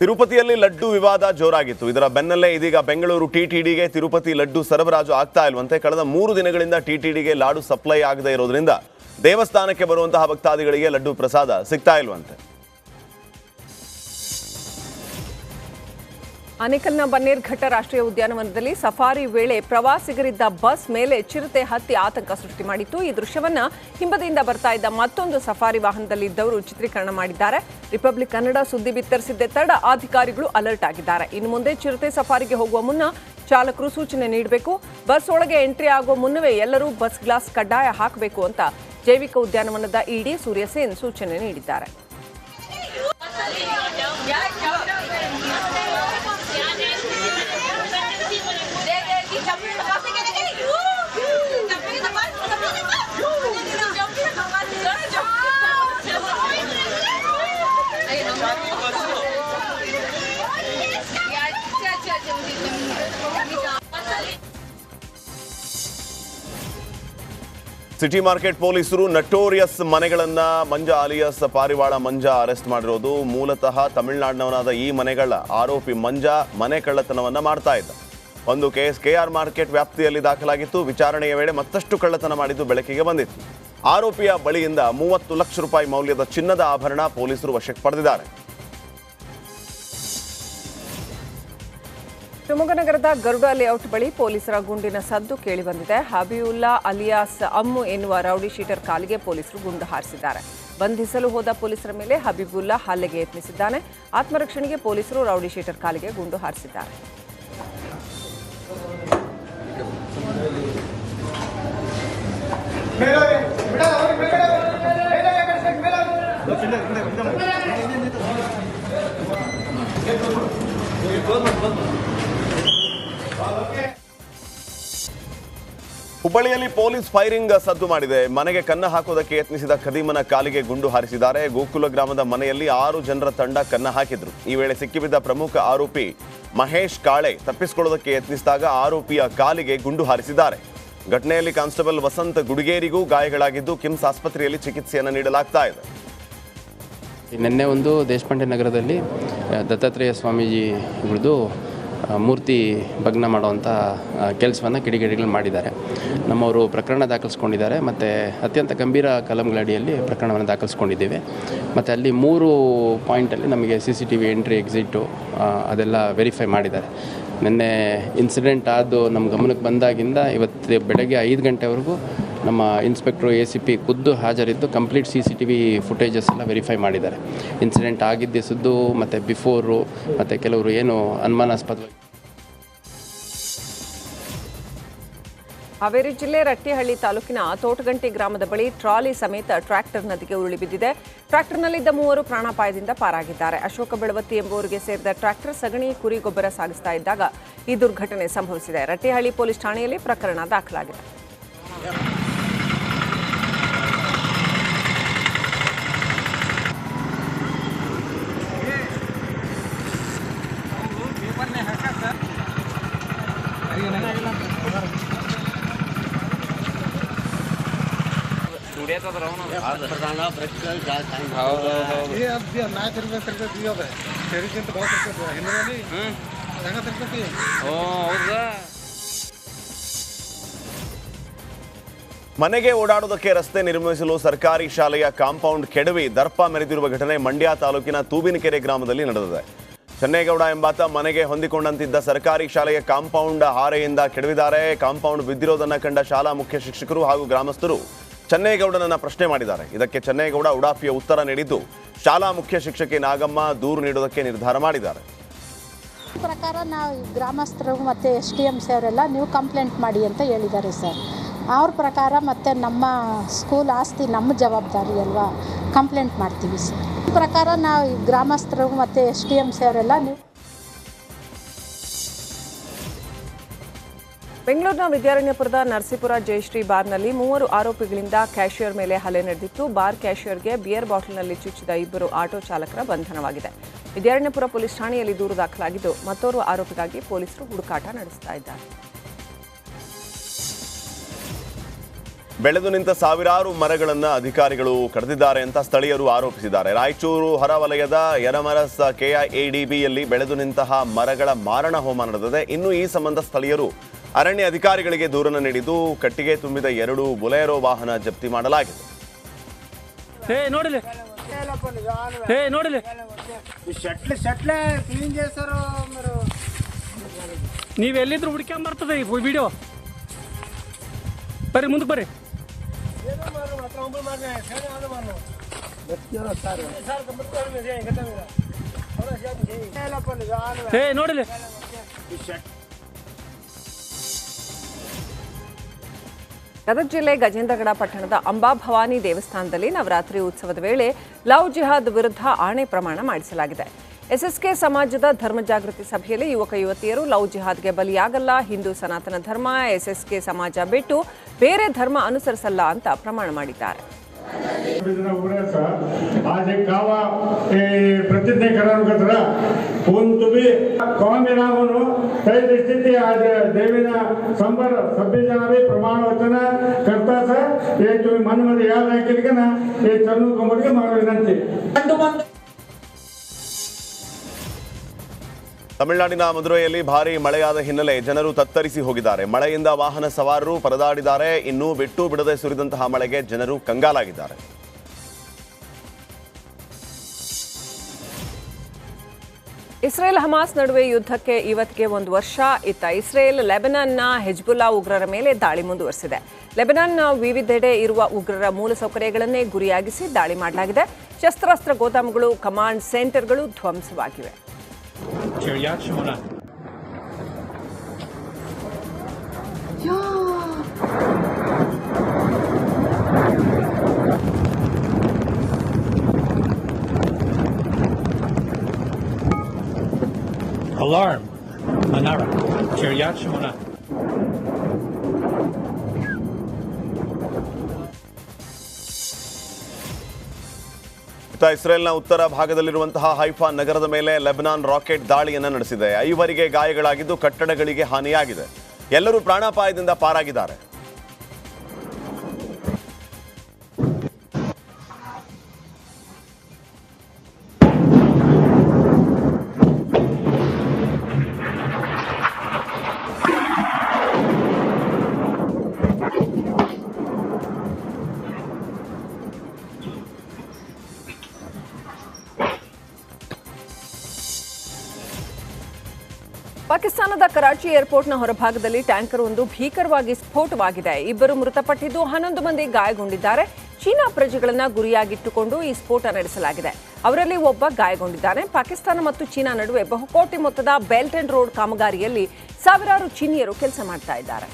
ತಿರುಪತಿಯಲ್ಲಿ ಲಡ್ಡು ವಿವಾದ ಜೋರಾಗಿತ್ತು. ಇದರ ಬೆನ್ನಲ್ಲೇ ಇದೀಗ ಬೆಂಗಳೂರು ಟಿಟಿಡಿಗೆ ತಿರುಪತಿ ಲಡ್ಡು ಸರಬರಾಜು ಆಗ್ತಾ ಇಲ್ವಂತೆ. ಕಳೆದ 3 ದಿನಗಳಿಂದ ಟಿಟಿಡಿಗೆ ಲಾಡು ಸಪ್ಲೈ ಆಗದೇ ಇರೋದ್ರಿಂದ ದೇವಸ್ಥಾನಕ್ಕೆ ಬರುವಂತಹ ಭಕ್ತಾದಿಗಳಿಗೆ ಲಡ್ಡು ಪ್ರಸಾದ ಸಿಗ್ತಾ ಇಲ್ವಂತೆ. ಆನೇಕಲ್ನ ಬನ್ನೇರ್ಘಟ್ಟ ರಾಷ್ಟ್ರೀಯ ಉದ್ಯಾನವನದಲ್ಲಿ ಸಫಾರಿ ವೇಳೆ ಪ್ರವಾಸಿಗರಿದ್ದ ಬಸ್ ಮೇಲೆ ಚಿರತೆ ಹತ್ತಿ ಆತಂಕ ಸೃಷ್ಟಿ ಮಾಡಿತ್ತು. ಈ ದೃಶ್ಯವನ್ನ ಹಿಂಬದಿಯಿಂದ ಬರ್ತಾ ಇದ್ದ ಮತ್ತೊಂದು ಸಫಾರಿ ವಾಹನದಲ್ಲಿದ್ದವರು ಚಿತ್ರೀಕರಣ ಮಾಡಿದ್ದಾರೆ. ರಿಪಬ್ಲಿಕ್ ಕನ್ನಡ ಸುದ್ದಿ ಬಿತ್ತರಿಸಿದ್ದೇ ತಡ ಅಧಿಕಾರಿಗಳು ಅಲರ್ಟ್ ಆಗಿದ್ದಾರೆ. ಇನ್ನು ಮುಂದೆ ಚಿರತೆ ಸಫಾರಿಗೆ ಹೋಗುವ ಮುನ್ನ ಚಾಲಕರು ಸೂಚನೆ ನೀಡಬೇಕು. ಬಸ್ ಒಳಗೆ ಎಂಟ್ರಿ ಆಗುವ ಮುನ್ನವೇ ಎಲ್ಲರೂ ಬಸ್ ಗ್ಲಾಸ್ ಕಡ್ಡಾಯ ಹಾಕಬೇಕು ಅಂತ ಜೈವಿಕ ಉದ್ಯಾನವನದ ಇಡಿ ಸೂರ್ಯಸೇನ್ ಸೂಚನೆ ನೀಡಿದ್ದಾರೆ. ಸಿಟಿ ಮಾರ್ಕೆಟ್ ಪೊಲೀಸರು ನಟೋರಿಯಸ್ ಮನೆಗಳನ್ನ ಮಂಜಾ ಅಲಿಯಾಸ್ ಪಾರಿವಾಳ ಮಂಜಾ ಅರೆಸ್ಟ್ ಮಾಡಿರೋದು. ಮೂಲತಃ ತಮಿಳುನಾಡಿನವನಾದ ಈ ಮನೆಗಳ ಆರೋಪಿ ಮಂಜಾ ಮನೆ ಕಳ್ಳತನವನ್ನ ಮಾಡ್ತಾ ಇದ್ದ. ಒಂದು ಕೇಸ್ ಕೆಆರ್ ಮಾರ್ಕೆಟ್ ವ್ಯಾಪ್ತಿಯಲ್ಲಿ ದಾಖಲಾಗಿತ್ತು. ವಿಚಾರಣೆಯ ವೇಳೆ ಮತ್ತಷ್ಟು ಕಳ್ಳತನ ಮಾಡಿದ್ದು ಬೆಳಕಿಗೆ ಬಂದಿತ್ತು. ಆರೋಪಿಯ ಬಳಿಯಿಂದ 30 ಲಕ್ಷ ರೂಪಾಯಿ ಮೌಲ್ಯದ ಚಿನ್ನದ ಆಭರಣ ಪೊಲೀಸರು ವಶಕ್ಕೆ ಪಡೆದಿದ್ದಾರೆ. ಶಿವಮೊಗ್ಗ ನಗರದ ಗರುಡ ಲೇಔಟ್ ಬಳಿ ಪೊಲೀಸರ ಗುಂಡಿನ ಸದ್ದು ಕೇಳಿಬಂದಿದೆ. ಹಬೀವುಲ್ಲಾ ಅಲಿಯಾಸ್ ಅಮ್ಮು ಎನ್ನುವ ರೌಡಿ ಶೀಟರ್ ಕಾಲಿಗೆ ಪೊಲೀಸರು ಗುಂಡು ಹಾರಿಸಿದ್ದಾರೆ. ಬಂಧಿಸಲು ಹೋದ ಪೊಲೀಸರ ಮೇಲೆ ಹಬೀಬುಲ್ಲಾ ಹಲ್ಲೆಗೆ ಯತ್ನಿಸಿದ್ದಾನೆ. ಆತ್ಮರಕ್ಷಣೆಗೆ ಪೊಲೀಸರು ರೌಡಿ ಶೀಟರ್ ಕಾಲಿಗೆ ಗುಂಡು ಹಾರಿಸಿದ್ದಾರೆ. ಹುಬ್ಬಳ್ಳಿಯಲ್ಲಿ ಪೊಲೀಸ್ ಫೈರಿಂಗ್ ಸದ್ದು ಮಾಡಿದೆ. ಮನೆಗೆ ಕನ್ನ ಹಾಕೋದಕ್ಕೆ ಯತ್ನಿಸಿದ ಖದೀಮನ ಕಾಲಿಗೆ ಗುಂಡು ಹಾರಿಸಿದ್ದಾರೆ. ಗೋಕುಲ ಗ್ರಾಮದ ಮನೆಯಲ್ಲಿ 6 ಜನರ ತಂಡ ಕನ್ನ ಹಾಕಿದ್ರು. ಈ ವೇಳೆ ಸಿಕ್ಕಿಬಿದ್ದ ಪ್ರಮುಖ ಆರೋಪಿ ಮಹೇಶ್ ಕಾಳೆ ತಪ್ಪಿಸಿಕೊಳ್ಳೋದಕ್ಕೆ ಯತ್ನಿಸಿದಾಗ ಆರೋಪಿಯ ಕಾಲಿಗೆ ಗುಂಡು ಹಾರಿಸಿದ್ದಾರೆ. ಘಟನೆಯಲ್ಲಿ ಕಾನ್ಸ್ಟೇಬಲ್ ವಸಂತ್ ಗುಡಿಗೇರಿಗೂ ಗಾಯಗಳಾಗಿದ್ದು ಕಿಮ್ಸ್ ಆಸ್ಪತ್ರೆಯಲ್ಲಿ ಚಿಕಿತ್ಸೆಯನ್ನು ನೀಡಲಾಗ್ತಾ ಇದೆ. ನಿನ್ನೆ ಒಂದು ದೇಶಪಾಂಡೆ ನಗರದಲ್ಲಿ ದತ್ತಾತ್ರೇಯ ಸ್ವಾಮೀಜಿಗಳದ್ದು ಮೂರ್ತಿ ಭಗ್ನ ಮಾಡುವಂಥ ಕೆಲಸವನ್ನು ಕಿಡಿಗೇಡಿಗಳು ಮಾಡಿದ್ದಾರೆ. ನಮ್ಮವರು ಪ್ರಕರಣ ದಾಖಲಿಸ್ಕೊಂಡಿದ್ದಾರೆ ಮತ್ತು ಅತ್ಯಂತ ಗಂಭೀರ ಕಲಂಗಳಡಿಯಲ್ಲಿ ಪ್ರಕರಣವನ್ನು ದಾಖಲಿಸ್ಕೊಂಡಿದ್ದೇವೆ. ಮತ್ತು ಅಲ್ಲಿ 3 ಪಾಯಿಂಟಲ್ಲಿ ನಮಗೆ CCTV ಎಂಟ್ರಿ ಎಕ್ಸಿಟು ಅದೆಲ್ಲ ವೆರಿಫೈ ಮಾಡಿದ್ದಾರೆ. ನಿನ್ನೆ ಇನ್ಸಿಡೆಂಟ್ ಆದು ನಮ್ಮ ಗಮನಕ್ಕೆ ಬಂದಾಗಿಂದ ಇವತ್ತು ಬೆಳಗ್ಗೆ 5 ಗಂಟೆವರೆಗೂ ನಮ್ಮ ಇನ್ಸ್ಪೆಕ್ಟ್ರು ACP ಖುದ್ದು ಹಾಜರಿದ್ದು ಕಂಪ್ಲೀಟ್ CCTV ಫುಟೇಜಸ್ ಎಲ್ಲ ವೆರಿಫೈ ಮಾಡಿದ್ದಾರೆ. ಇನ್ಸಿಡೆಂಟ್ ಆಗಿದ್ದಿದ್ದು ಮತ್ತು ಬಿಫೋರು ಮತ್ತು ಕೆಲವರು ಏನು ಅನುಮಾನಾಸ್ಪದವಾಗಿ. ಹಾವೇರಿ ಜಿಲ್ಲೆ ರಟ್ಟಿಹಳ್ಳಿ ತಾಲೂಕಿನ ತೋಟಗಂಟಿ ಗ್ರಾಮದ ಬಳಿ ಟ್ರಾಲಿ ಸಮೇತ ಟ್ರ್ಯಾಕ್ಟರ್ ನದಿಗೆ ಉರುಳಿ ಬಿದ್ದಿದೆ. ಟ್ರ್ಯಾಕ್ಟರ್ನಲ್ಲಿದ್ದ 3 ಪ್ರಾಣಾಪಾಯದಿಂದ ಪಾರಾಗಿದ್ದಾರೆ. ಅಶೋಕ ಬೆಳವತ್ತಿ ಎಂಬುವರಿಗೆ ಸೇರಿದ ಟ್ರ್ಯಾಕ್ಟರ್ ಸಗಣಿ ಕುರಿ ಗೊಬ್ಬರ ಸಾಗಿಸ್ತಾ ಇದ್ದಾಗ ಈ ದುರ್ಘಟನೆ ಸಂಭವಿಸಿದೆ. ರಟ್ಟಿಹಳ್ಳಿ ಪೊಲೀಸ್ ಠಾಣೆಯಲ್ಲಿ ಪ್ರಕರಣ ದಾಖಲಾಗಿದೆ. ಮನೆಗೆ ಓಡಾಡೋದಕ್ಕೆ ರಸ್ತೆ ನಿರ್ಮಿಸಲು ಸರ್ಕಾರಿ ಶಾಲೆಯ ಕಾಂಪೌಂಡ್ ಕೆಡವಿ ದರ್ಪ ಮೆರೆದಿರುವ ಘಟನೆ ಮಂಡ್ಯ ತಾಲೂಕಿನ ತೂಬಿನಕೆರೆ ಗ್ರಾಮದಲ್ಲಿ ನಡೆದಿದೆ. ಚನ್ನೇಗೌಡ ಎಂಬಾತ ಮನೆಗೆ ಹೊಂದಿಕೊಂಡಂತಿದ್ದ ಸರ್ಕಾರಿ ಶಾಲೆಯ ಕಾಂಪೌಂಡ್ ಹಾರೆಯಿಂದ ಕೆಡವಿದ್ದಾರೆ. ಕಾಂಪೌಂಡ್ ಬಿದ್ದಿರೋದನ್ನ ಕಂಡ ಶಾಲಾ ಮುಖ್ಯ ಶಿಕ್ಷಕರು ಹಾಗೂ ಗ್ರಾಮಸ್ಥರು ಚನ್ನೇಗೌಡನನ್ನ ಪ್ರಶ್ನೆ ಮಾಡಿದ್ದಾರೆ. ಇದಕ್ಕೆ ಚನ್ನೇಗೌಡ ಉಡಾಫಿಯ ಉತ್ತರ ನೀಡಿದ್ದು ಶಾಲಾ ಮುಖ್ಯ ಶಿಕ್ಷಕಿ ನಾಗಮ್ಮ ದೂರು ನೀಡೋದಕ್ಕೆ ನಿರ್ಧಾರ ಮಾಡಿದ್ದಾರೆ. ಪ್ರಕಾರ ನಾವು ಗ್ರಾಮಸ್ಥರು ಮತ್ತು STMC ಅವರೆಲ್ಲ ನೀವು ಕಂಪ್ಲೇಂಟ್ ಮಾಡಿ ಅಂತ ಹೇಳಿದ್ದಾರೆ ಸರ್. ಅವ್ರ ಪ್ರಕಾರ ಮತ್ತು ನಮ್ಮ ಸ್ಕೂಲ್ ಆಸ್ತಿ ನಮ್ಮ ಜವಾಬ್ದಾರಿ ಅಲ್ವಾ, ಕಂಪ್ಲೇಂಟ್ ಮಾಡ್ತೀವಿ ಸರ್. ಪ್ರಕಾರ ನಾವು ಗ್ರಾಮಸ್ಥರು ಮತ್ತು STMC ಅವರೆಲ್ಲ ನೀವು. ಬೆಂಗಳೂರಿನ ವಿದ್ಯಾರಣ್ಯಪುರದ ನರಸೀಪುರ ಜಯಶ್ರೀ ಬಾರ್ನಲ್ಲಿ 3 ಆರೋಪಿಗಳಿಂದ ಕ್ಯಾಶಿಯರ್ ಮೇಲೆ ಹಲ್ಲೆ ನಡೆದಿತ್ತು. ಬಾರ್ ಕ್ಯಾಶಿಯರ್ಗೆ ಬಿಯರ್ ಬಾಟಲ್ನಲ್ಲಿ ಚುಚ್ಚಿದ 2 ಆಟೋ ಚಾಲಕರ ಬಂಧನವಾಗಿದೆ. ವಿದ್ಯಾರಣ್ಯಪುರ ಪೊಲೀಸ್ ಠಾಣೆಯಲ್ಲಿ ದೂರು ದಾಖಲಾಗಿದ್ದು ಮತ್ತೋರ್ವ ಆರೋಪಿಗಾಗಿ ಪೊಲೀಸರು ಹುಡುಕಾಟ ನಡೆಸ್ತಾ ಇದ್ದಾರೆ. ಬೆಳೆದು ನಿಂತ ಸಾವಿರಾರು ಮರಗಳನ್ನು ಅಧಿಕಾರಿಗಳು ಕಡಿದಿದ್ದಾರೆ ಅಂತ ಸ್ಥಳೀಯರು ಆರೋಪಿಸಿದ್ದಾರೆ. ರಾಯಚೂರು ಹೊರವಲಯದ ಯರಮರಸ್ ಕೆಐಎಡಿಬಿಯಲ್ಲಿ ಬೆಳೆದು ನಿಂತಹ ಮರಗಳ ಮಾರಣ ಹೋಮ ನಡೆದಿದೆ. ಇನ್ನು ಈ ಸಂಬಂಧ ಸ್ಥಳೀಯರು ಅರಣ್ಯ ಅಧಿಕಾರಿಗಳಿಗೆ ದೂರನ್ನು ನೀಡಿದ್ದು ಕಟ್ಟಿಗೆ ತುಂಬಿದ 2 ಬೊಲೆರೋ ವಾಹನ ಜಪ್ತಿ ಮಾಡಲಾಗಿದೆ. ನೀವೆಲ್ಲಿದ್ರು ಹುಡ್ಕೊಂಬರ್ತದೆ ಈ ವಿಡಿಯೋ. ಬರ್ರಿ ಮುಂದಕ್ಕೆ ಬರ್ರಿ. ನೋಡಿಲ್ಲ ಗದಗ ಜಿಲ್ಲೆ ಗಜೇಂದ್ರಗಡ ಪಟ್ಟಣದ ಅಂಬಾಭವಾನಿ ದೇವಸ್ಥಾನದಲ್ಲಿ ನವರಾತ್ರಿ ಉತ್ಸವದ ವೇಳೆ ಲವ್ ಜಿಹಾದ್ ವಿರುದ್ಧ ಆಣೆ ಪ್ರಮಾಣ ಮಾಡಿಸಲಾಗಿದೆ. ಎಸ್ಎಸ್ಕೆ ಸಮಾಜದ ಧರ್ಮ ಜಾಗೃತಿ ಸಭೆಯಲ್ಲಿ ಯುವಕ ಯುವತಿಯರು ಲವ್ ಜಿಹಾದ್ಗೆ ಬಲಿಯಾಗಲ್ಲ, ಹಿಂದೂ ಸನಾತನ ಧರ್ಮ ಎಸ್ಎಸ್ಕೆ ಸಮಾಜ ಬಿಟ್ಟು ಬೇರೆ ಧರ್ಮ ಅನುಸರಿಸಲ್ಲ ಅಂತ ಪ್ರಮಾಣ ಮಾಡಿದ್ದಾರೆ. आज एक गावा प्रतिज्ञा करा कोण तुम्ही कॉमे म्हणून काही स्थिती आज देवीना संबर 26 जणांनी प्रमाण वचन करतात. हे तुम्ही मनमध्ये याद ऐकले का ना, हे चरणू कमोडके मारो विनंती. ತಮಿಳುನಾಡಿನ ಮಧುರೈಯಲ್ಲಿ ಭಾರೀ ಮಳೆಯಾದ ಹಿನ್ನೆಲೆ ಜನರು ತತ್ತರಿಸಿ ಹೋಗಿದ್ದಾರೆ. ಮಳೆಯಿಂದ ವಾಹನ ಸವಾರರು ಪರದಾಡಿದ್ದಾರೆ. ಇನ್ನೂ ಬಿಟ್ಟು ಬಿಡದೆ ಸುರಿದಂತಹ ಮಳೆಗೆ ಜನರು ಕಂಗಾಲಾಗಿದ್ದಾರೆ. ಇಸ್ರೇಲ್ ಹಮಾಸ್ ನಡುವೆ ಯುದ್ಧಕ್ಕೆ ಇವತ್ತಿಗೆ 1 ವರ್ಷ. ಇತ್ತ ಇಸ್ರೇಲ್ ಲೆಬನಾನ್ನ ಹೆಜ್ಬುಲ್ಲಾ ಉಗ್ರರ ಮೇಲೆ ದಾಳಿ ಮುಂದುವರೆಸಿದೆ. ಲೆಬನಾನ್ನ ವಿವಿಧೆಡೆ ಇರುವ ಉಗ್ರರ ಮೂಲಸೌಕರ್ಯಗಳನ್ನೇ ಗುರಿಯಾಗಿಸಿ ದಾಳಿ ಮಾಡಲಾಗಿದೆ. ಶಸ್ತ್ರಾಸ್ತ್ರ ಗೋದಾಮುಗಳು, ಕಮಾಂಡ್ ಸೆಂಟರ್ಗಳು ಧ್ವಂಸವಾಗಿವೆ. קריית שמונה. Alarm. Manara. קריית שמונה. ಇಸ್ರೇಲ್ನ ಉತ್ತರ ಭಾಗದಲ್ಲಿರುವಂತಹ ಹೈಫಾ ನಗರದ ಮೇಲೆ ಲೆಬನಾನ್ ರಾಕೆಟ್ ದಾಳಿಯನ್ನು ನಡೆಸಿದೆ. 5 ಗಾಯಗಳಾಗಿದ್ದು ಕಟ್ಟಡಗಳಿಗೆ ಹಾನಿಯಾಗಿದೆ. ಎಲ್ಲರೂ ಪ್ರಾಣಾಪಾಯದಿಂದ ಪಾರಾಗಿದ್ದಾರೆ. ಪಾಕಿಸ್ತಾನದ ಕರಾಚಿ ಏರ್ಪೋರ್ಟ್ನ ಹೊರಭಾಗದಲ್ಲಿ ಟ್ಯಾಂಕರ್ ಒಂದು ಭೀಕರವಾಗಿ ಸ್ಫೋಟವಾಗಿದೆ. 2 ಮೃತಪಟ್ಟಿದ್ದು 11 ಮಂದಿ ಗಾಯಗೊಂಡಿದ್ದಾರೆ. ಚೀನಾ ಪ್ರಜೆಗಳನ್ನು ಗುರಿಯಾಗಿಟ್ಟುಕೊಂಡು ಈ ಸ್ಫೋಟ ನಡೆಸಲಾಗಿದೆ. ಅವರಲ್ಲಿ ಒಬ್ಬ ಗಾಯಗೊಂಡಿದ್ದಾನೆ. ಪಾಕಿಸ್ತಾನ ಮತ್ತು ಚೀನಾ ನಡುವೆ ಬಹುಕೋಟಿ ಮೊತ್ತದ ಬೆಲ್ಟ್ ಅಂಡ್ ರೋಡ್ ಕಾಮಗಾರಿಯಲ್ಲಿ ಸಾವಿರಾರು ಚೀನಿಯರು ಕೆಲಸ ಮಾಡ್ತಾ ಇದ್ದಾರೆ.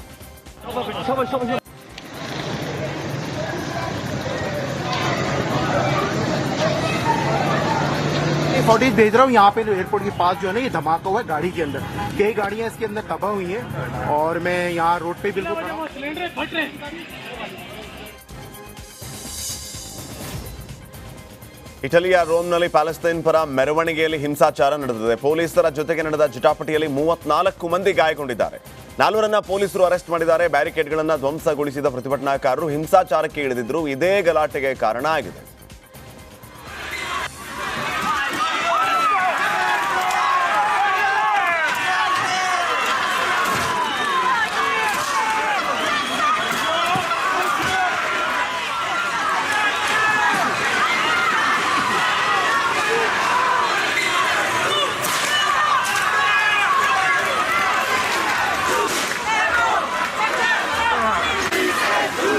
फुटेज भेज रहा हूँ यहाँ पे एयरपोर्ट के पास जो है ना, ये धमाका हुआ है गाड़ी के अंदर. कई गाड़ियाँ इसके अंदर तबाह हुई हैं और मैं यहाँ रोड पे बिल्कुल ಇಟಲಿಯ ರೋಮ್ನಲ್ಲಿ ಪ್ಯಾಲೆಸ್ತೈನ್ ಪರ ಮೆರವಣಿಗೆಯಲ್ಲಿ ಹಿಂಸಾಚಾರ ನಡೆದಿದೆ. ಪೊಲೀಸರ ಜೊತೆಗೆ ನಡೆದ ಜಟಾಪಟಿಯಲ್ಲಿ 34 ಮಂದಿ ಗಾಯಗೊಂಡಿದ್ದಾರೆ. 4ರನ್ನ ಪೊಲೀಸರು ಅರೆಸ್ಟ್ ಮಾಡಿದ್ದಾರೆ. ಬ್ಯಾರಿಕೇಡ್ಗಳನ್ನು ಧ್ವಂಸಗೊಳಿಸಿದ ಪ್ರತಿಭಟನಾಕಾರರು ಹಿಂಸಾಚಾರಕ್ಕೆ ಇಳಿದಿದ್ದರು. ಇದೇ ಗಲಾಟೆಗೆ ಕಾರಣ ಆಗಿದೆ.